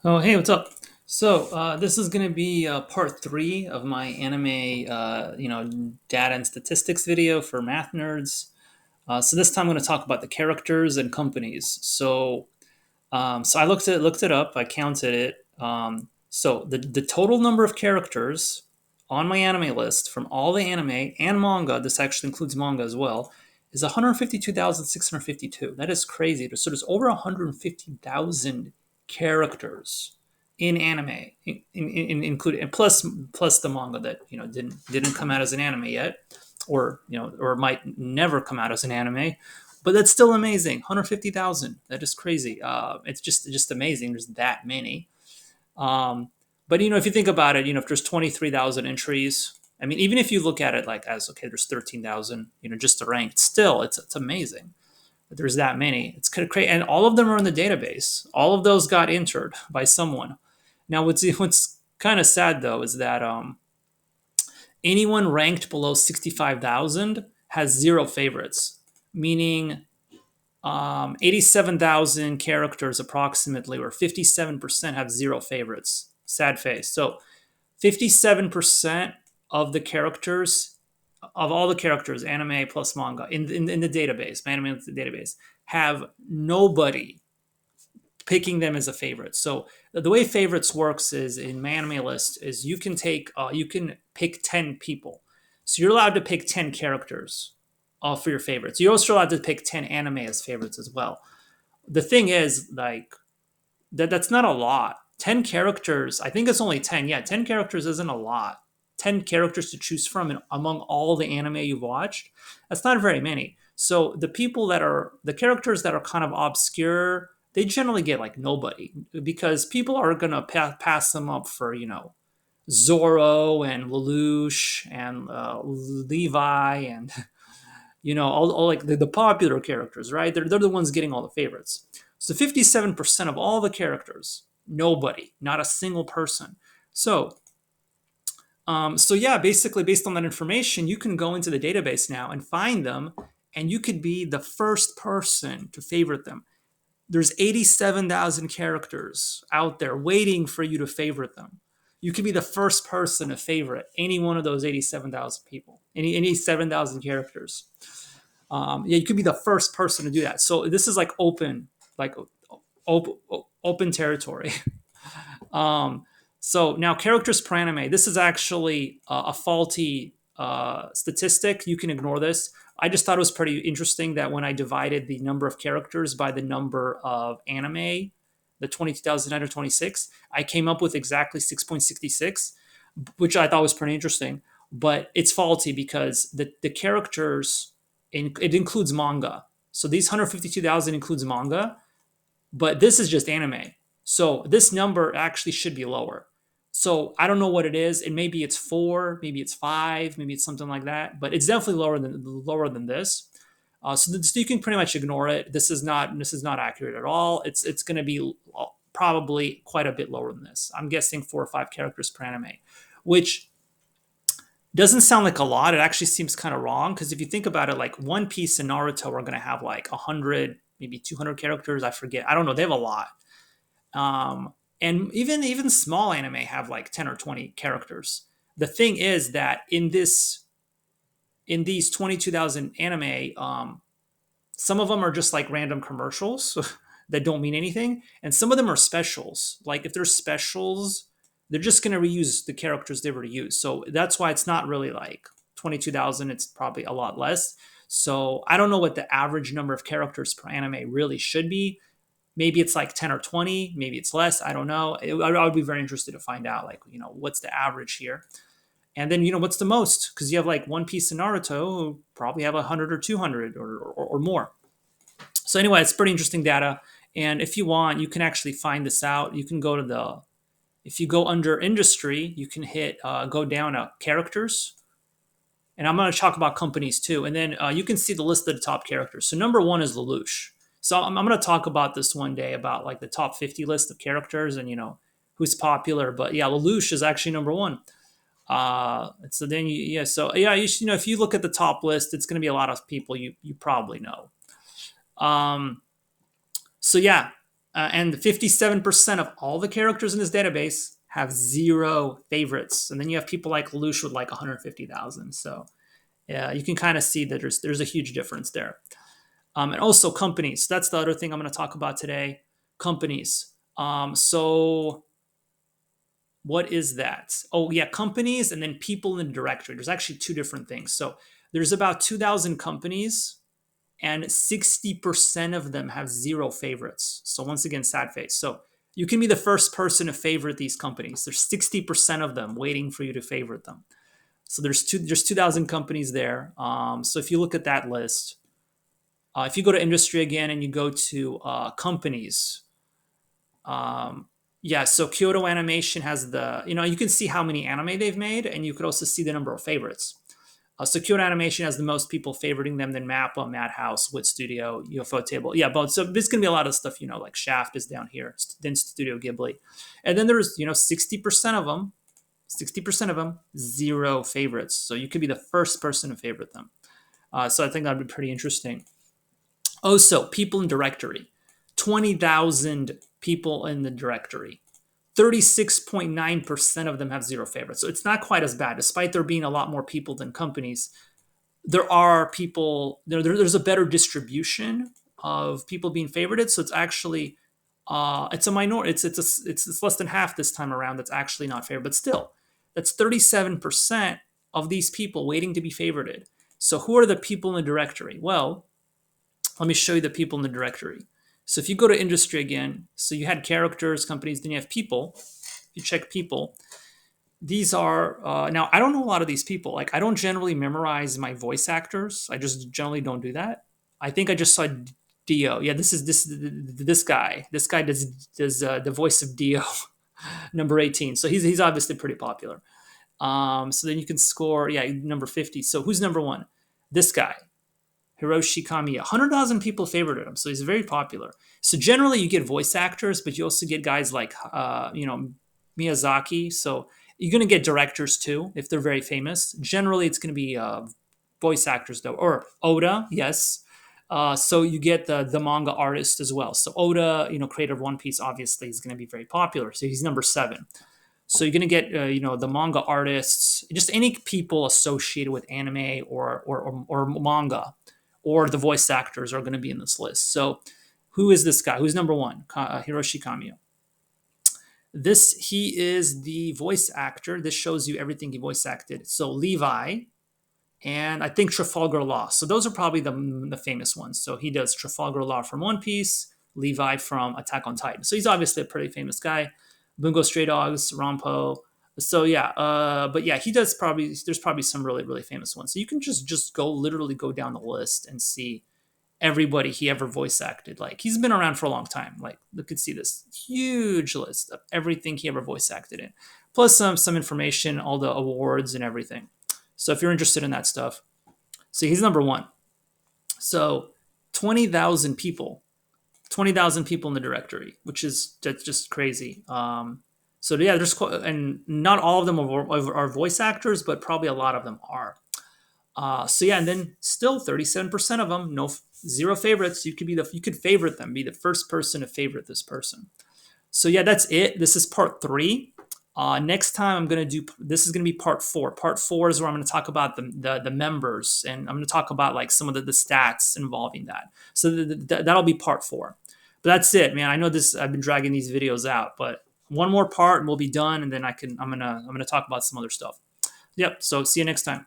Oh, hey, what's up? So, this is going to be part three of my anime, data and statistics video for math nerds. So this time I'm going to talk about the characters and companies. So I looked it up. I counted it. So the total number of characters on my anime list from all the anime and manga, this actually includes manga as well, is 152,652. That is crazy. So there's over 150,000 characters in anime, including and plus the manga that didn't come out as an anime yet, or might never come out as an anime, but that's still amazing. 150,000. That is crazy. It's just amazing. There's that many. Um, but if you think about it, if there's 23,000 entries, I mean, even if you look at it like as okay, there's 13,000, just to rank, still it's amazing that there's that many. It's kind of crazy, and all of them are in the database. All of those got entered by someone. Now, what's kind of sad though is that anyone ranked below 65,000 has zero favorites, meaning 87,000 characters approximately, or 57% have zero favorites. Sad face. So 57% of the characters, of all the characters, anime plus manga, in the database, database, have nobody picking them as a favorite. So the way favorites works is in MyAnimeList is you can pick 10 people. So you're allowed to pick 10 characters for your favorites. You're also allowed to pick 10 anime as favorites as well. The thing is, like, that's not a lot. 10 characters, I think it's only 10. Yeah, 10 characters isn't a lot. 10 characters to choose from among all the anime you've watched, that's not very many. So the characters that are kind of obscure, they generally get like nobody because people are going to pass them up for, Zoro and Lelouch and Levi and all like the popular characters, right? They're the ones getting all the favorites. So 57% of all the characters, nobody, not a single person. So yeah, basically based on that information, you can go into the database now and find them, and you could be the first person to favorite them. There's 87,000 characters out there waiting for you to favorite them. You could be the first person to favorite any one of those 87,000 people, any 7,000 characters. Yeah, you could be the first person to do that. So this is like open, open territory. um, so now characters per anime. This is actually a faulty statistic. You can ignore this. I just thought it was pretty interesting that when I divided the number of characters by the number of anime, the 22,926, 26, I came up with exactly 6.66, which I thought was pretty interesting. But it's faulty because the characters, it includes manga. So these 152,000 includes manga, but this is just anime. So this number actually should be lower. So I don't know what it is. And maybe it's four, maybe it's five, maybe it's something like that. But it's definitely lower than this. So you can pretty much ignore it. This is not accurate at all. It's going to be probably quite a bit lower than this. I'm guessing 4 or 5 characters per anime, which doesn't sound like a lot. It actually seems kind of wrong because if you think about it, like One Piece and Naruto are going to have like 100, maybe 200 characters. I forget. I don't know. They have a lot. And even small anime have like 10 or 20 characters. The thing is that in these 22,000 anime, some of them are just like random commercials that don't mean anything, and some of them are specials. Like if there's specials, they're just going to reuse the characters they were to use. So that's why it's not really like 22,000. It's probably a lot less. So I don't know what the average number of characters per anime really should be. Maybe it's like 10 or 20. Maybe it's less. I don't know. I would be very interested to find out, like, what's the average here. And then, what's the most? Because you have like One Piece and Naruto who probably have 100 or 200 or more. So anyway, it's pretty interesting data. And if you want, you can actually find this out. You can go to if you go under industry, you can hit, go down to characters. And I'm going to talk about companies too. And then you can see the list of the top characters. So number one is Lelouch. So I'm going to talk about this one day about like the top 50 list of characters and, who's popular. But yeah, Lelouch is actually number one. So then so yeah, if you look at the top list, it's going to be a lot of people you probably know. Um, so yeah, And 57% of all the characters in this database have 0 favorites. And then you have people like Lelouch with like 150,000. So yeah, you can kind of see that there's a huge difference there. And also companies. That's the other thing I'm going to talk about today. Companies. So what is that? Oh yeah, companies and then people in the directory. There's actually 2 different things. So there's about 2,000 companies and 60% of them have 0 favorites. So once again, sad face. So you can be the first person to favorite these companies. There's 60% of them waiting for you to favorite them. So there's 2,000 companies there. So if you look at that list, if you go to industry again and you go to companies, yeah, so Kyoto Animation has you can see how many anime they've made, and you could also see the number of favorites. So Kyoto Animation has the most people favoriting them, than Mappa, Madhouse, Wit Studio, UFO Table. Yeah, but so there's going to be a lot of stuff, like Shaft is down here, then Studio Ghibli. And then there's, 60% of them, 0 favorites. So you could be the first person to favorite them. So I think that'd be pretty interesting. Also, people in directory, 20,000 people in the directory. 36.9% of them have 0 favorites. So it's not quite as bad. Despite there being a lot more people than companies, there are people, there's a better distribution of people being favorited. So it's actually, it's a minority. It's less than half this time around that's actually not favored. But still, that's 37% of these people waiting to be favorited. So who are the people in the directory? Well, let me show you the people in the directory. So if you go to industry again, so you had characters, companies, then you have people. If you check people, these are, now I don't know a lot of these people. Like I don't generally memorize my voice actors. I just generally don't do that. I think I just saw Dio. Yeah, this guy. This guy does the voice of Dio, number 18. So he's obviously pretty popular. So then you can score, yeah, number 50. So who's number 1? This guy. Hiroshi Kamiya. 100,000 people favorited him, so he's very popular. So generally, you get voice actors, but you also get guys like, Miyazaki. So you're going to get directors too, if they're very famous. Generally, it's going to be voice actors, though. Or Oda, yes. So you get the manga artist as well. So Oda, creator of One Piece, obviously, is going to be very popular. So he's number 7. So you're going to get, the manga artists, just any people associated with anime or manga, or the voice actors are going to be in this list. So who is this guy? Who's number 1? Hiroshi Kamiya. He is the voice actor. This shows you everything he voice acted. So Levi, and I think Trafalgar Law. So those are probably the famous ones. So he does Trafalgar Law from One Piece, Levi from Attack on Titan. So he's obviously a pretty famous guy. Bungo Stray Dogs, Rampo. So yeah, but yeah, there's probably some really, really famous ones. So you can just literally go down the list and see everybody he ever voice acted. Like he's been around for a long time. Like you could see this huge list of everything he ever voice acted in, plus some information, all the awards and everything. So if you're interested in that stuff, so he's number 1. So 20,000 people in the directory, which is just crazy. So yeah, and not all of them are voice actors, but probably a lot of them are. So yeah, and then still 37% of them, 0 favorites. You could favorite them, be the first person to favorite this person. So yeah, that's it. This is part 3. Next time this is gonna be part 4. Part 4 is where I'm gonna talk about the members, and I'm gonna talk about like some of the stats involving that. So that'll be part 4. But that's it, man. I know I've been dragging these videos out, but one more part and we'll be done, and then I'm gonna talk about some other stuff. Yep. So see you next time.